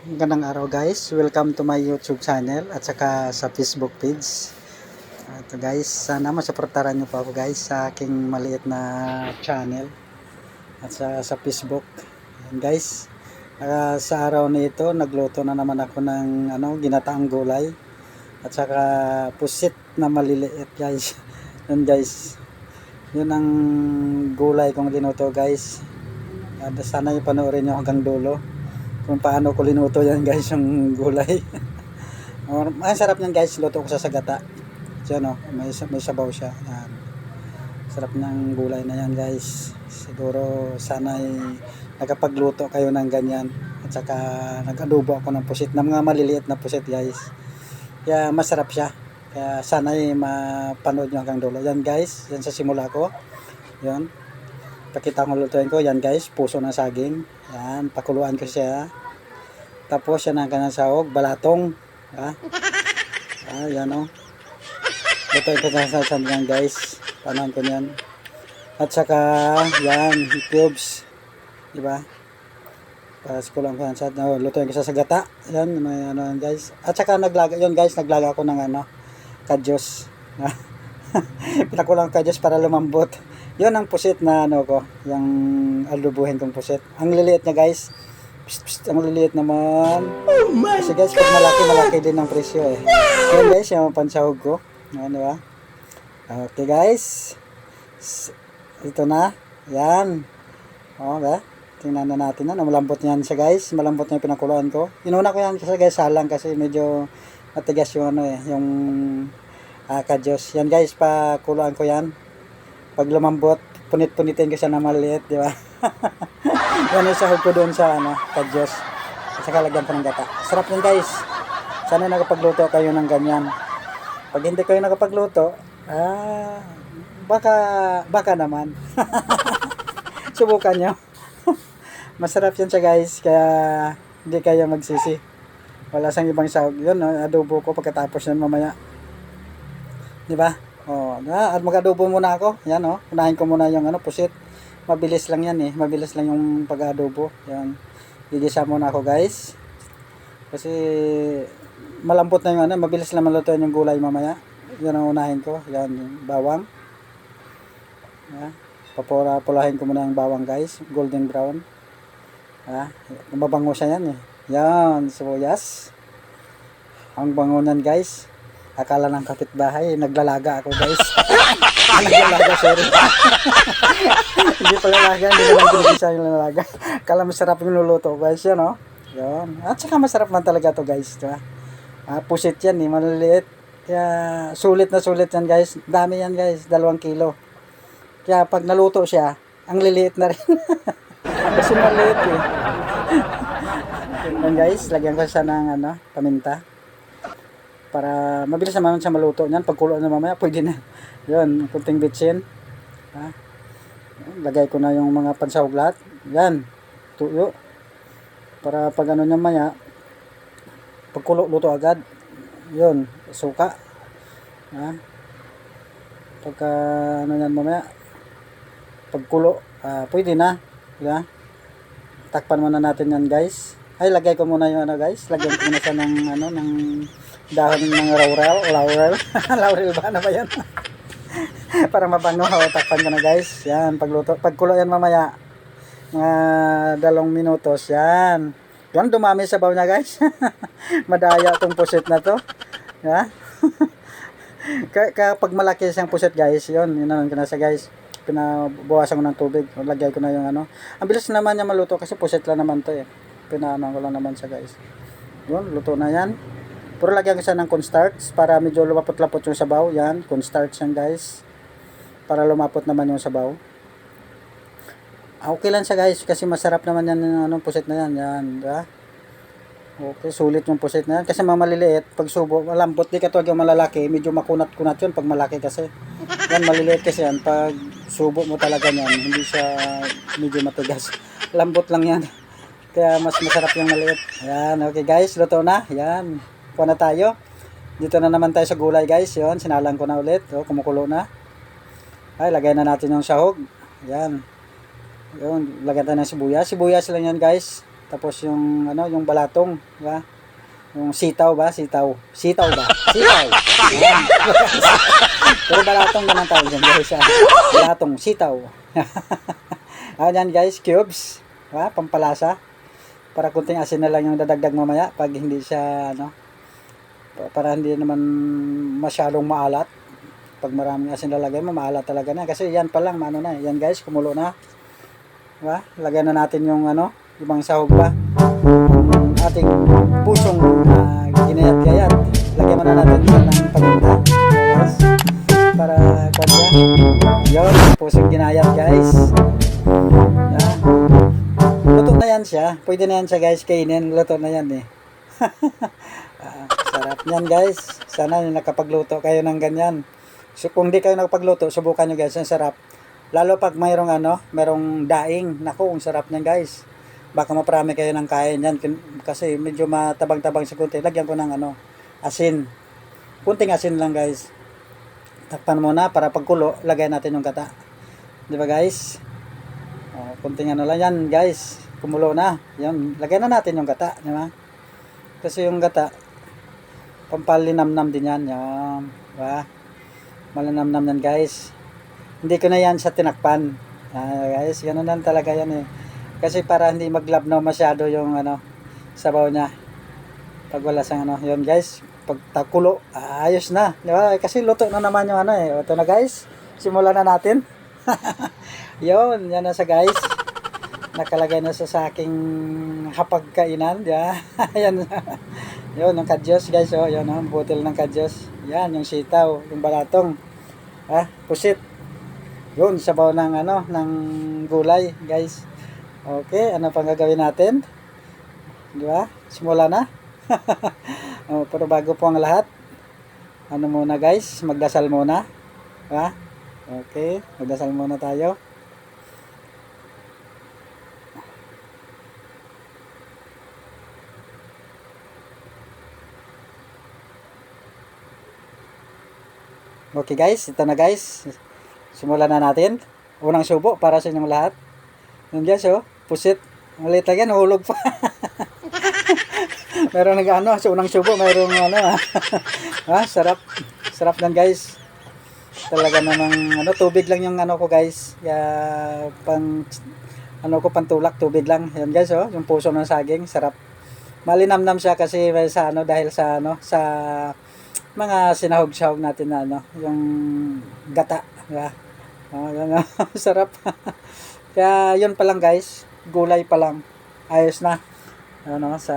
Magandang araw guys, welcome to my YouTube channel at saka sa Facebook page. Ito guys, sana masuportahan nyo po ako guys sa aking maliit na channel at sa Facebook. Ayan guys, sa araw na ito nagluto na naman ako ng ginataang gulay at saka pusit na maliliit guys. Yan guys, yun ang gulay kong linuto guys. Sana ipanoorin nyo hanggang dulo kung paano ko linuto yan guys, yung gulay. Masarap yan guys, luto ko sa sagata. So, may sabaw siya. Yan. Sarap ng gulay na yan guys. Siguro sana nakapagluto kayo ng ganyan. At saka nag-adobo ako ng pusit, ng mga maliliit na pusit guys. Kaya masarap siya. Kaya sana mapanood nyo hanggang dulo. Yan guys, yan sa simula ko. Yan. Pakita ko lutuin ko. Yan guys, puso ng saging. Yan, pakuluan ko siya. Tapos yan ang kanang sahog, balatong. Yan o. Lutuin ko sa saging guys. Panahan ko yan. At saka, yan, cubes. Diba? Tapos kulang ko yan sa lutuin ko sa sagata. Yan, may guys. At saka naglaga, yun guys, naglaga ako ng kadyos. Pinakulang kadyos para lumambot. Yun ang pusit na yung alubuhin kong pusit. Ang liliit niya guys. Ang liliit naman. Oh my Kasi guys, pag malaki din ang presyo eh. Yan guys, yung pansahog ko. Ano ba? Okay guys. Ito na. Yan. O ba? Tingnan na natin na. Malambot yan siya guys. Malambot na yung pinakuluan ko. Inuna ko yan kasi guys, salang kasi medyo matigas yung yung kadyos. Yan guys, pakuluan ko yan. Pag lumambot, punit-punitin ko siya na maliit, di ba? Yan yung sahog ko doon sa kadyos. At saka lagyan ko ng gata. Sarap yun guys. Sana nakapagluto kayo ng ganyan. Pag hindi kayo nakapagluto, baka naman. Subukan nyo. Masarap yan siya guys. Kaya hindi kayo magsisi. Wala sang ibang sahog. Yun, adobo ko pagkatapos yan mamaya. Di ba? At mag-adobo muna ako. Yan unahin ko muna yung pusit. Mabilis lang yan eh. Mabilis lang yung pag-adobo. Yan. Gigisa muna ako guys. Kasi malambot na yung mabilis lang malutuin yung gulay mamaya. Yan ang unahin ko. Yan yung bawang. Yan. Papula-pulahin ko muna yung bawang guys. Golden brown. Mabango siya yan eh. Yan. Sibuyas. Ang bangunan guys. Akala ng kapitbahay, naglalaga ako guys. Naglalaga, sorry. Hindi pala laga, hindi naman ginagisa yung lalaga. Akala masarap yung luluto guys, yan Yan. At saka masarap man talaga to guys. Diba? Pusit yan eh, maliliit. Kaya sulit na sulit yan guys. Dami yan guys, 2 kilo. Kaya pag naluto siya, ang liliit na rin. Kasi maliit eh. Yan guys, lagyan ko siya ng paminta. Para mabilis naman siya maluto niyan. Pagkulo na mamaya, pwede na. Yun, kunting bitsin. Lagay ko na yung mga pansahog lahat. Yan, tuyo. Para pag niya maya, pagkulo, luto agad. Yun, suka. Pagka niyan mamaya, pagkulo, pwede na. Yeah. Takpan muna natin yan guys. Ay, lagay ko muna yung guys. Lagyan ko muna siya ng dahon ng laurel. Laurel ba? Ano ba yan? Para mabango. Takpan ko na guys. Yan, pagkulo yan mamaya. Mga 2 minutos. Yan. Yan, dumami sa baw niya guys. Madaya tong pusit na to. Yeah. Kapag malaki siyang pusit guys, yun ko na siya guys. Pinabawasan ko ng tubig. Lagay ko na yung Ang bilis naman niya maluto kasi pusit lang naman to eh. Pinaano ko lang naman siya guys. Yun, luto na yan. Pero lagyan ko siya ng cornstarch para medyo lumapot-lapot yung sabaw. Yan, cornstarch yan guys. Para lumapot naman yung sabaw. Okay lang siya guys kasi masarap naman yan yung pusit na yan. Yan, diba? Okay, sulit yung pusit na yan. Kasi mga maliliit, pag subo, malambot di katawag yung malalaki. Medyo makunat-kunat yun pag malaki kasi. Yan, maliliit kasi yan. Pag subo mo talaga yan, hindi siya medyo matigas. Lambot lang yan. Kaya mas masarap yung maliit. Ayan, okay guys, luto na. Ayan, kuha na tayo. Dito na naman tayo sa gulay guys. Yun, sinalang ko na ulit. Kumukulo na. Ay, lagay na natin yung sahog. Ayan. Yun, lagyan tayo ng sibuyas. Sibuyas lang yan guys. Tapos yung ano, yung balatong, di ba? Yung sitaw ba? Sitaw. Sitaw ba? Sitaw. Ayan. Pero balatong naman tawag dyan guys. Balatong, sitaw. Ayan guys, cubes. Diba? Pampalasa. Para kunting asin na lang yung dadagdag mamaya pag hindi siya ano, para hindi naman masyadong maalat. Pag maraming asin lalagay mo, maalat talaga na. Kasi yan pa lang, ano na. Yan guys, kumulo na. Diba? Lagyan na natin yung ano, ibang sahog pa. Ating pusong ginayat-gayat. Lagyan muna natin siya ng paminta. Guys. Para kanya. Yun, pusong ginayat guys. Yan. Luto na yan siya. Pwede na yan siya guys, kainin. Luto na yan eh. Sarap yan guys. Sana nakapagluto kayo ng ganyan. So kung di kayo nakapagluto, subukan nyo guys. Ang sarap. Lalo pag mayroong ano, mayroong daing. Naku, ang sarap niyan guys. Baka maparami kayo ng kain yan. Kasi medyo matabang-tabang sa kunti. Lagyan ko ng ano, asin. Kunting asin lang guys. Takpan muna para pagkulo, lagyan natin yung gata. Di ba guys? Kunting ano lang yan guys. Kumulo na. Yan. Lagyan na natin yung gata. Di ba? Kasi yung gata, pampalinamnam din yan. Yan. Diba? Malinamnam yan guys. Hindi ko na yan sa tinakpan. Guys, ganun lang talaga yan eh. Kasi para hindi maglabnaw masyado yung ano, sabaw niya. Pag wala sang ano, yun guys. Pag takulo, ayos na. Di ba? Kasi luto na naman yung ano eh. Ito na guys. Simulan na natin. Yun, yan na sa guys. Nakalagay na sa aking hapagkainan. Yan. Yan. Yun, yung kadyos guys. Oh, yun, oh, butil ng kadyos. Yan, yung sitaw, yung balatong. Pusit. Yun, sabaw ng ano, ng gulay guys. Okay, ano pang gagawin natin? Di ba? Simula na. Pero bago po ang lahat, ano muna guys, magdasal muna. Diba? Okay, magdasal muna tayo. Okay guys, ito na guys. Simulan na natin. Unang subo para sa inyong lahat. Yun guys, oh, pusit. Ulit lang yan, hulog pa. Meron nag-ano, sa unang subo, mayroong ano, sarap. Sarap lang guys. Talaga namang, ano, tubig lang yung ano ko guys. Ano ko, pantulak, tubig lang. Yan guys, oh, yung puso ng saging, sarap. Malinamnam siya kasi sa ano, dahil sa ano, sa mga sinahog-sahog natin na ano, yung gata. Diba? Yan, sarap. Kaya yun pa lang guys, gulay pa lang, ayos na ano, sa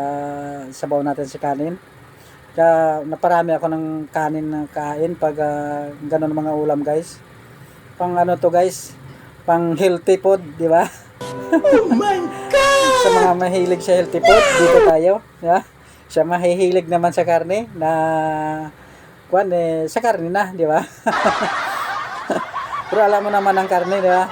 sabaw natin si kanin. Kaya naparami ako ng kanin na kain pag ganun mga ulam guys. Pang ano to guys, pang healthy food, di ba? Oh my God! Sa mga mahilig sa healthy food, dito tayo. Yeah? Siya mahihilig naman sa karne na sa karne na, di ba? Pero alam mo naman ang karne, di ba?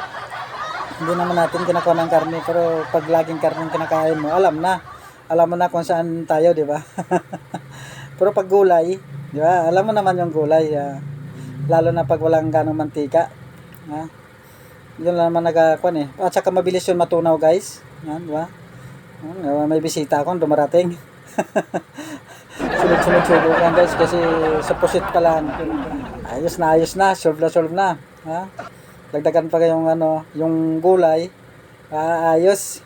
Hindi naman natin kinakuha ng karne, pero pag laging karne kinakain mo, alam mo na kung saan tayo, di ba? Pero pag gulay, di ba? Alam mo naman yung gulay, lalo na pag walang ganong mantika. Yun lang naman nagkakuan eh. At saka mabilis yun matunaw guys. Yan, di ba? May bisita akong dumarating. Sunod-sunod subukan guys kasi sa pusit pa lang. Ayos na, solve na. Dagdagan pa kayong ano, yung gulay. Ayos.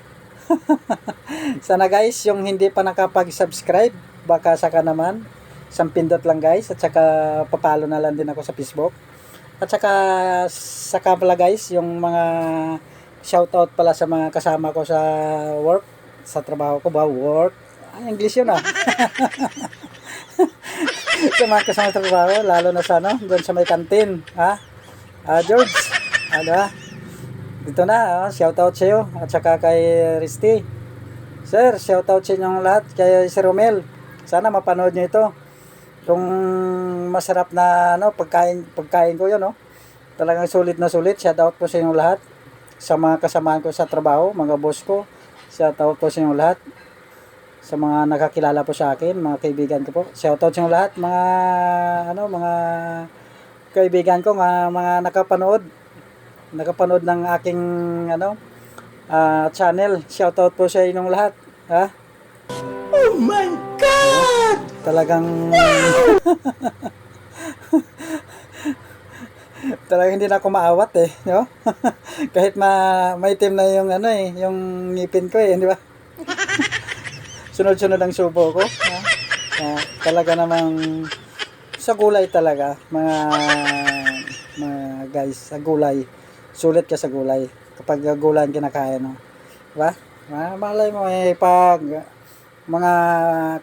Sana guys, yung hindi pa nakapag-subscribe, baka saka naman, sampindot lang guys, at saka papalo na lang din ako sa Facebook. At saka pala guys, yung mga shoutout pala sa mga kasama ko sa work, sa trabaho ko ba, work. English yun sa mga kasama sa trabaho, lalo na sa ano, doon sa may kantin. George, dito na, shoutout sa iyo, at saka kay Risty. Sir, shoutout sa inyong lahat, kay Sir Romel. Sana mapanood nyo ito. Kung masarap na ano, pagkain ko yun, talagang sulit na sulit. Shoutout po sa inyong lahat. Sa mga kasamaan ko sa trabaho, mga boss ko, shoutout po sa inyong lahat. Sa mga nakakilala po sa akin, mga kaibigan ko po, shoutout sa inyong lahat. Mga kaibigan ko, mga nakapanood ng aking channel. Shoutout po sa inyong lahat. Ha? Oh my God! Talagang talagang hindi na ako maawat eh, no? Kahit maitim na yung ano eh, yung ngipin ko eh, di ba? Sunod-sunod ang subo ko. Ha? Talaga namang sa gulay talaga, mga guys, sa gulay. Sulit ka sa gulay. Kapag gulay ang kinakain, no? Diba? Malay mo eh, pag mga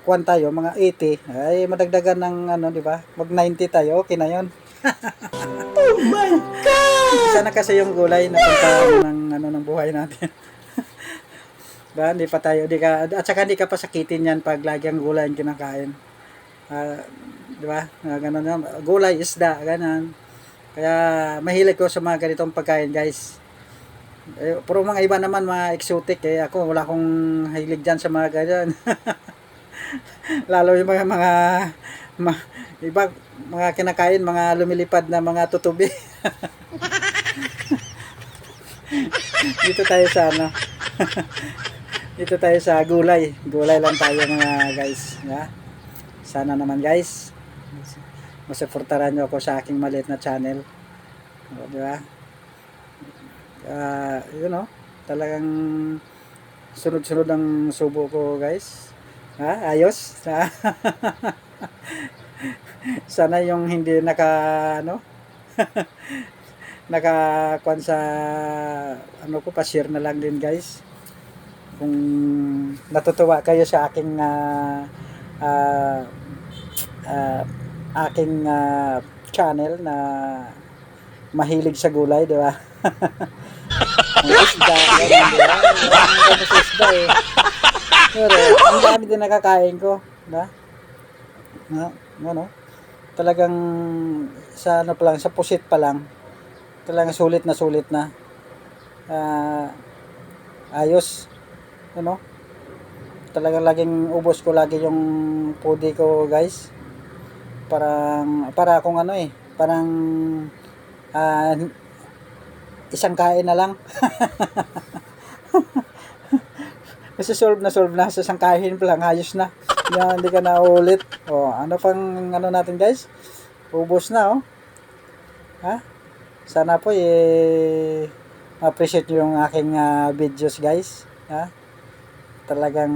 kuwan tayo, mga 80, ay madagdagan ng ano, di ba? Mag 90 tayo, okay na yon. Oh my God! Isa na kasi yung gulay na punta ng ano ng buhay natin. Diba? Hindi pa tayo, di ka, at saka hindi ka pa sakitin yan pag lagi ang gulay ang kinakain. Di ba? Ganun yan. Gulay, isda, ganun. Kaya mahilig ko sa mga ganitong pagkain, guys. Pero mga iba naman, mga exotic, eh. Ako, wala akong hilig dyan sa mga ganyan. Lalo yung mga iba, mga kinakain, mga lumilipad na mga tutubi. Dito tayo sa ano. Dito tayo sa gulay. Gulay lang tayo mga guys. Yeah? Sana naman guys, masuportahan nyo ako sa aking maliit na channel. O, di ba? You know, talagang sunod-sunod ang subo ko guys. Ayos. Sana yung hindi ano, nakakuan sa ano ko, pa-share na lang din guys. Kung natutuwa kayo sa aking channel na mahilig sa gulay, di ba? Ang isda, ganun, di ba? Ang isda eh. Pero, ang dami din nakakain ko, di ba? Ano? Talagang sa ano pa lang, sa pusit pa lang, talagang sulit na. Ayos. Ano? Talagang laging ubos ko lagi yung pudi ko, guys. Para akong ano eh, parang isang kain na lang. Kasi solve na sa isang kain pa lang, ayos na. Hindi ka na ulit. Ano pang ano natin guys? Ubos na Ha? Sana po appreciate nyo yung aking videos guys. Ha? Talagang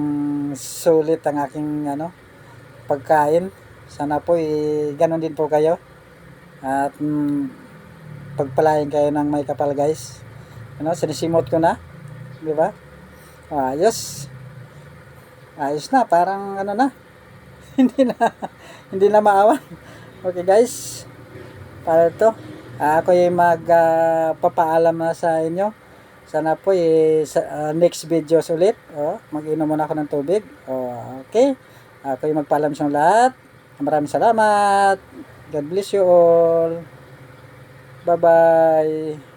sulit ang aking pagkain. Sana po ganon din po kayo. At pagpalain kayo ng may kapal guys. Sinisimot ko na. Di ba? Ayos na, parang na. hindi na maawan. Okay guys. Para ito. Ako magpapaalam na sa inyo. Sana po sa next videos ulit. Mag-inom muna ako ng tubig. Okay. Ako magpaalam sa lahat. Maraming salamat. God bless you all. Bye-bye.